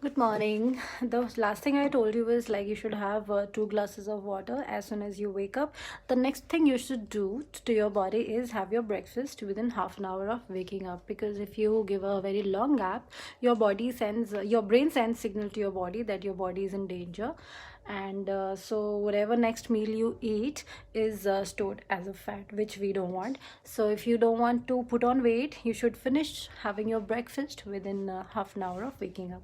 Good morning. The last thing I told you was like you should have 2 glasses of water as soon as you wake up. The next thing you should do to your body is have your breakfast within half an hour of waking up, because if you give a very long gap, your body sends your brain sends signal to your body that your body is in danger, and so whatever next meal you eat is stored as a fat, which we don't want. So if you don't want to put on weight, you should finish having your breakfast within half an hour of waking up.